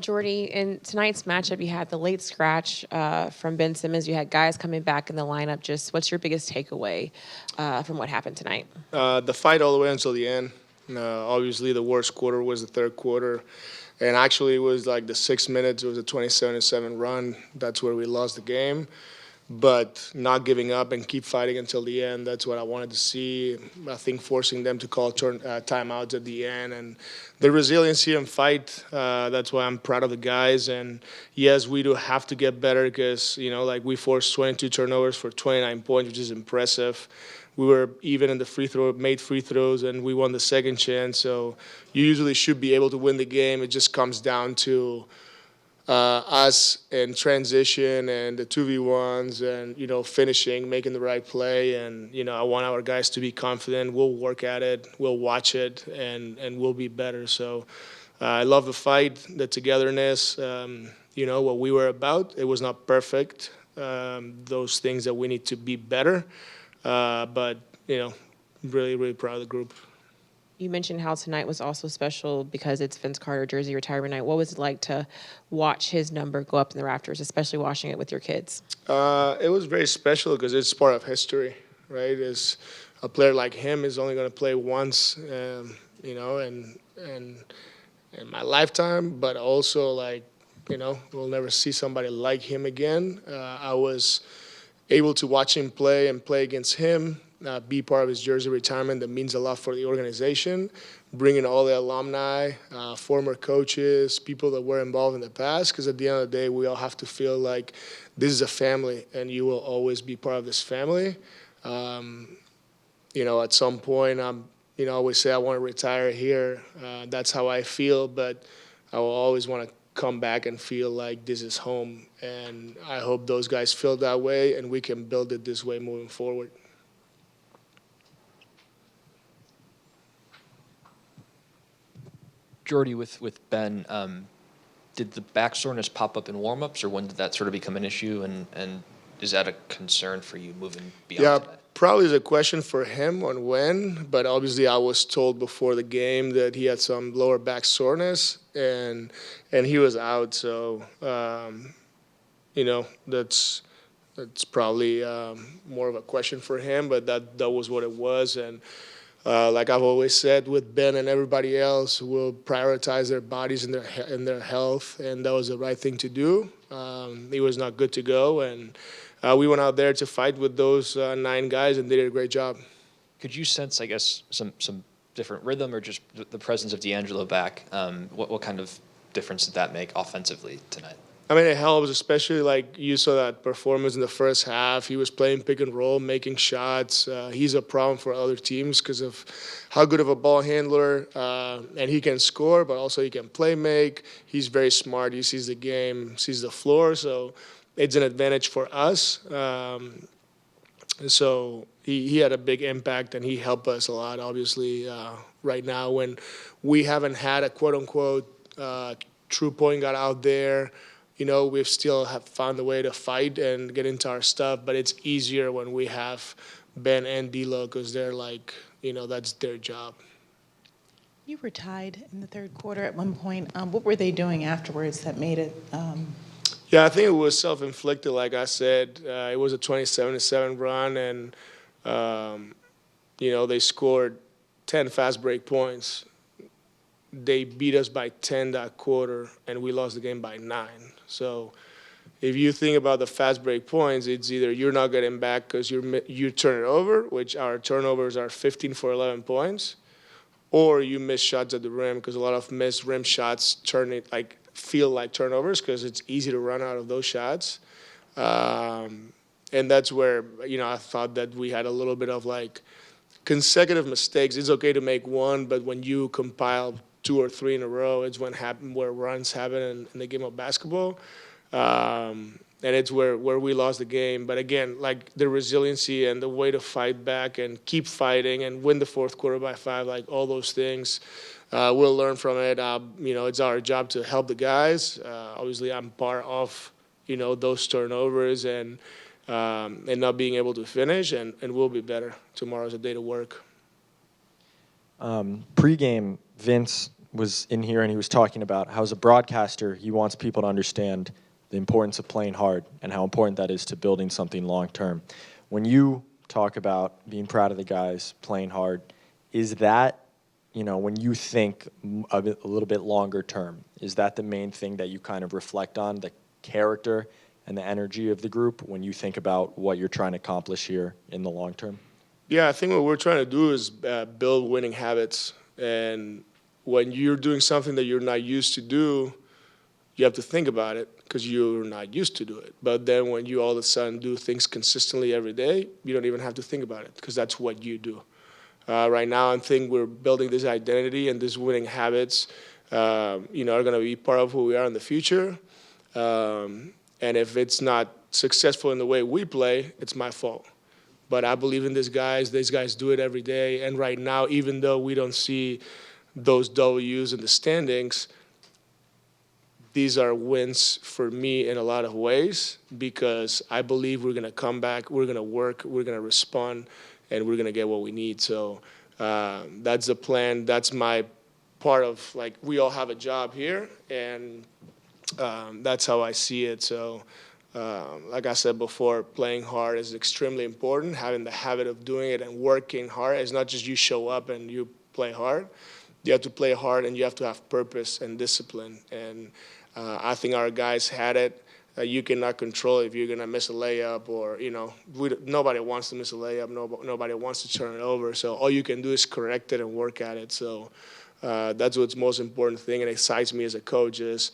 Jordi, in tonight's matchup, you had the late scratch from Ben Simmons. You had guys coming back in the lineup. Just what's your biggest takeaway from what happened tonight? The fight all the way until the end. Obviously, the worst quarter was the third quarter. And actually, it was like the 6 minutes. It was a 27-7 run. That's where we lost the game. But not giving up and keep fighting until the end, that's what I wanted to see. I think forcing them to call timeouts at the end and the resiliency and fight, that's why I'm proud of the guys. And yes, we do have to get better because, like we forced 22 turnovers for 29 points, which is impressive. We were even in the made free throws, and we won the second chance. So you usually should be able to win the game. It just comes down to us in transition and the 2v1s and, finishing, making the right play. And, I want our guys to be confident. We'll work at it. We'll watch it, and we'll be better. So I love the fight, the togetherness, what we were about. It was not perfect, those things that we need to be better. But, really, really proud of the group. You mentioned how tonight was also special because it's Vince Carter jersey retirement night. What was it like to watch his number go up in the rafters, especially watching it with your kids? It was very special because it's part of history, right? Is a player like him is only going to play once, and in my lifetime, but also we'll never see somebody like him again. I was able to watch him play and play against him. Be part of his jersey retirement. That means a lot for the organization. Bringing all the alumni, former coaches, people that were involved in the past, because at the end of the day, we all have to feel like this is a family, and you will always be part of this family. At some point, I always say I want to retire here. That's how I feel, but I will always want to come back and feel like this is home. And I hope those guys feel that way, and we can build it this way moving forward. Jordi, with Ben, did the back soreness pop up in warm-ups, or when did that sort of become an issue, and is that a concern for you moving beyond tonight? Probably is a question for him on when, but obviously I was told before the game that he had some lower back soreness, and he was out, so that's probably more of a question for him, but that was what it was. And like I've always said, with Ben and everybody else, we'll prioritize their bodies and their health, and that was the right thing to do. He was not good to go, and we went out there to fight with those 9 guys, and they did a great job. Could you sense, I guess, some different rhythm, or just the presence of D'Angelo back? What kind of difference did that make offensively tonight? I mean, it helps, especially like you saw that performance in the first half. He was playing pick and roll, making shots. He's a problem for other teams because of how good of a ball handler, and he can score, but also he can play make. He's very smart. He sees the game, sees the floor, so it's an advantage for us. So he had a big impact, and he helped us a lot, obviously, right now when we haven't had a quote-unquote true point guard out there. We still have found a way to fight and get into our stuff, but it's easier when we have Ben and D'Lo because they're that's their job. You were tied in the third quarter at one point. What were they doing afterwards that made it? Yeah, I think it was self-inflicted. Like I said, it was a 27-7 run, and they scored 10 fast break points. They beat us by 10 that quarter, and we lost the game by 9. So if you think about the fast break points, it's either you're not getting back because you turn it over, which our turnovers are 15 for 11 points, or you miss shots at the rim because a lot of missed rim shots feel like turnovers because it's easy to run out of those shots. And that's where, I thought that we had a little bit of consecutive mistakes. It's okay to make one, but when you compile 2 or 3 in a row, it's where runs happen in the game of basketball. And it's where we lost the game. But again, the resiliency and the way to fight back and keep fighting and win the fourth quarter by 5, all those things, we'll learn from it. It's our job to help the guys. Obviously, I'm part of, those turnovers and not being able to finish, and we'll be better. Tomorrow's a day to work. Pre-game, Vince was in here and he was talking about how as a broadcaster, he wants people to understand the importance of playing hard and how important that is to building something long term. When you talk about being proud of the guys playing hard, is that, when you think a little bit longer term, is that the main thing that you kind of reflect on, the character and the energy of the group when you think about what you're trying to accomplish here in the long term? Yeah, I think what we're trying to do is build winning habits. And when you're doing something that you're not used to do, you have to think about it because you're not used to do it. But then when you all of a sudden do things consistently every day, you don't even have to think about it because that's what you do. Right now, I think we're building this identity and these winning habits, are going to be part of who we are in the future. And if it's not successful in the way we play, it's my fault. But I believe in these guys do it every day. And right now, even though we don't see those W's in the standings, these are wins for me in a lot of ways because I believe we're going to come back, we're going to work, we're going to respond, and we're going to get what we need. So that's the plan. That's my part of, we all have a job here, and that's how I see it. So like I said before, playing hard is extremely important. Having the habit of doing it and working hard. It's not just you show up and you play hard. You have to play hard and you have to have purpose and discipline. And I think our guys had it. You cannot control if you're going to miss a layup or, nobody wants to miss a layup. Nobody wants to turn it over. So all you can do is correct it and work at it. So that's what's most important thing and excites me as a coach is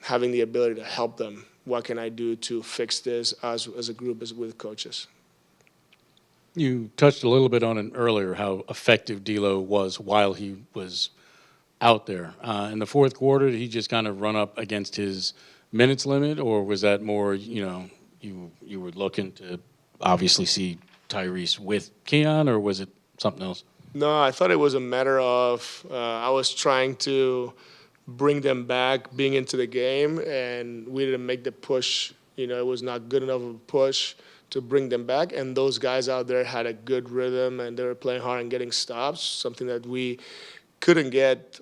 having the ability to help them. What can I do to fix this as a group, as with coaches? You touched a little bit on it earlier, how effective D'Lo was while he was out there. In the fourth quarter, did he just kind of run up against his minutes limit, or was that more, you were looking to obviously see Tyrese with Keon, or was it something else? No, I thought it was a matter of I was trying to bring them back, being into the game, and we didn't make the push. It was not good enough of a push to bring them back, and those guys out there had a good rhythm, and they were playing hard and getting stops, something that we couldn't get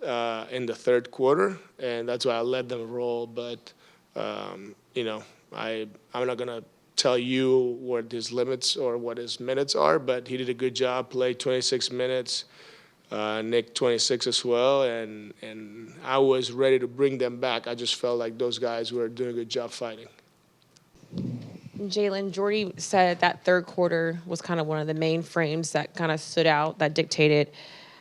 in the third quarter, and that's why I let them roll. But, I'm not going to tell you what his limits or what his minutes are, but he did a good job, played 26 minutes, Nick 26 as well, and I was ready to bring them back. I just felt like those guys were doing a good job fighting. Jalen, Jordi said that third quarter was kind of one of the main frames that kind of stood out, that dictated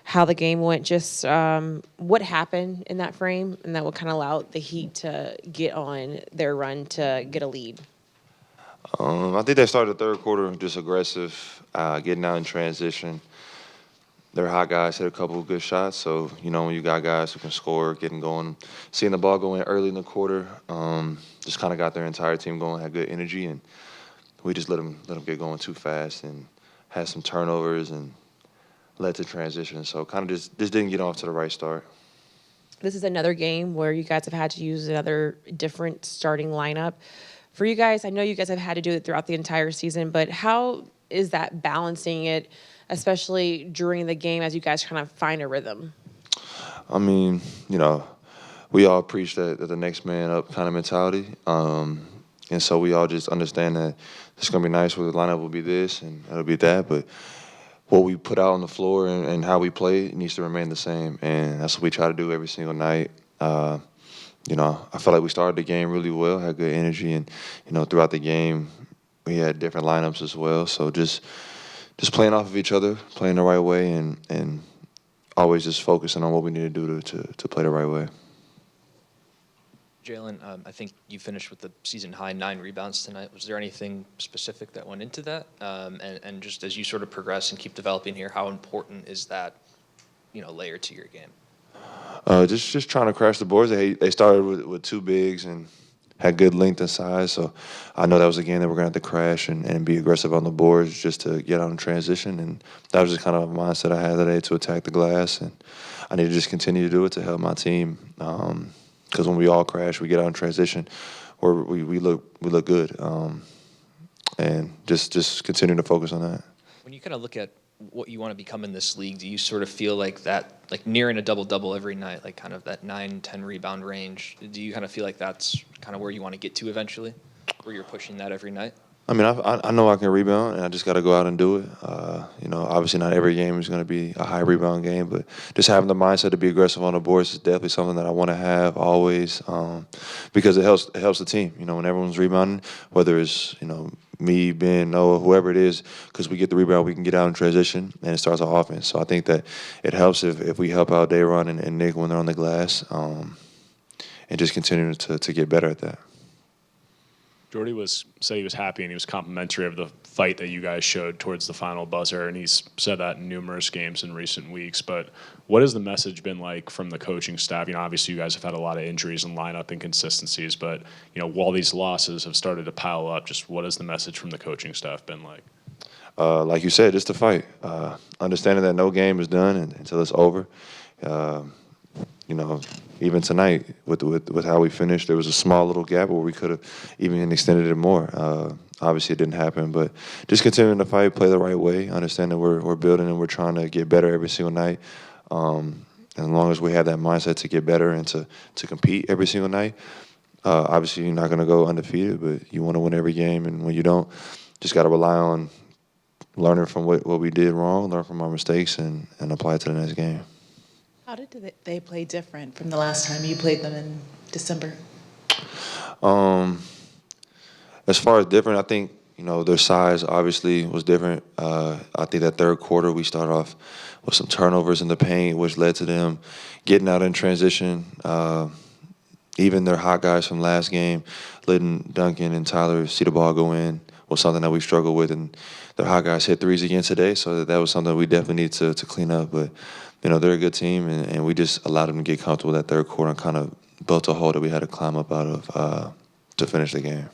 how the game went. Just what happened in that frame, and that would kind of allow the Heat to get on their run to get a lead? I think they started the third quarter just aggressive, getting out in transition. Their hot guys hit a couple of good shots. So, when you got guys who can score, getting going, seeing the ball go in early in the quarter, just kind of got their entire team going, had good energy, and we just let them get going too fast and had some turnovers and led to transition. So kind of just didn't get off to the right start. This is another game where you guys have had to use another different starting lineup. For you guys, I know you guys have had to do it throughout the entire season, but how is that balancing it, especially during the game as you guys kind of find a rhythm? I mean, we all preach that the next man up kind of mentality. And so we all just understand that it's going to be nice where the lineup will be this and it'll be that. But what we put out on the floor and how we play needs to remain the same. And that's what we try to do every single night. I felt like we started the game really well, had good energy. And, throughout the game, we had different lineups as well. So just playing off of each other, playing the right way, and always just focusing on what we need to do to play the right way. Jalen, I think you finished with the season-high 9 rebounds tonight. Was there anything specific that went into that? And just as you sort of progress and keep developing here, how important is that, layer to your game? Just trying to crash the boards. They started with two bigs and had good length and size. So I know that was a game that we're going to have to crash and be aggressive on the boards just to get out in transition. And that was just kind of a mindset I had today to attack the glass. And I need to just continue to do it to help my team. Because when we all crash, we get out in transition, or we look good, and just continue to focus on that. When you kind of look at what you want to become in this league, do you sort of feel like that, like nearing a double-double every night, like kind of that 9-10 rebound range, do you kind of feel like that's kind of where you want to get to eventually, where you're pushing that every night? I mean, I know I can rebound, and I just got to go out and do it. Obviously not every game is going to be a high rebound game, but just having the mindset to be aggressive on the boards is definitely something that I want to have always, because it helps the team. When everyone's rebounding, whether it's me, Ben, Noah, whoever it is, because we get the rebound, we can get out in transition, and it starts our offense. So I think that it helps if we help out Dayron and Nick when they're on the glass, and just continue to get better at that. Jordi said he was happy and he was complimentary of the fight that you guys showed towards the final buzzer, and he's said that in numerous games in recent weeks. But what has the message been like from the coaching staff? Obviously you guys have had a lot of injuries and lineup inconsistencies, but while these losses have started to pile up, just what has the message from the coaching staff been like? Like you said, just to fight. Understanding that no game is done until it's over. Even tonight with how we finished, there was a small little gap where we could have even extended it more. Obviously, it didn't happen, but just continuing to fight, play the right way, understand that we're building and we're trying to get better every single night. And as long as we have that mindset to get better and to compete every single night, obviously you're not going to go undefeated, but you want to win every game. And when you don't, just got to rely on learning from what we did wrong, learn from our mistakes, and apply it to the next game. How did they play different from the last time you played them in December? As far as different, I think, their size obviously was different. I think that third quarter we started off with some turnovers in the paint, which led to them getting out in transition. Even their hot guys from last game, letting Duncan and Tyler see the ball go in, was something that we struggled with. And their hot guys hit threes again today, so that was something we definitely need to clean up. But they're a good team, and we just allowed them to get comfortable that third quarter and kind of built a hole that we had to climb up out of to finish the game.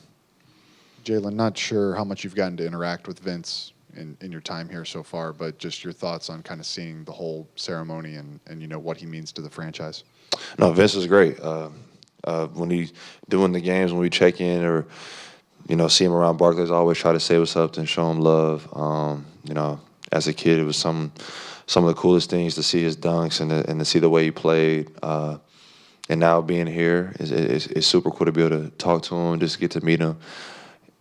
Jalen, not sure how much you've gotten to interact with Vince in your time here so far, but just your thoughts on kind of seeing the whole ceremony and what he means to the franchise. No, Vince is great. When he's doing the games, when we check in or see him around Barclays, I always try to say what's up and show him love. As a kid, it was some of the coolest things to see his dunks and to see the way he played. And now being here is super cool to be able to talk to him, just get to meet him.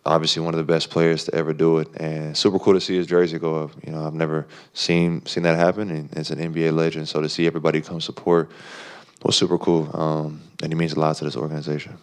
Obviously one of the best players to ever do it, and super cool to see his jersey go up. I've never seen that happen, and it's an NBA legend. So to see everybody come support was super cool, and he means a lot to this organization.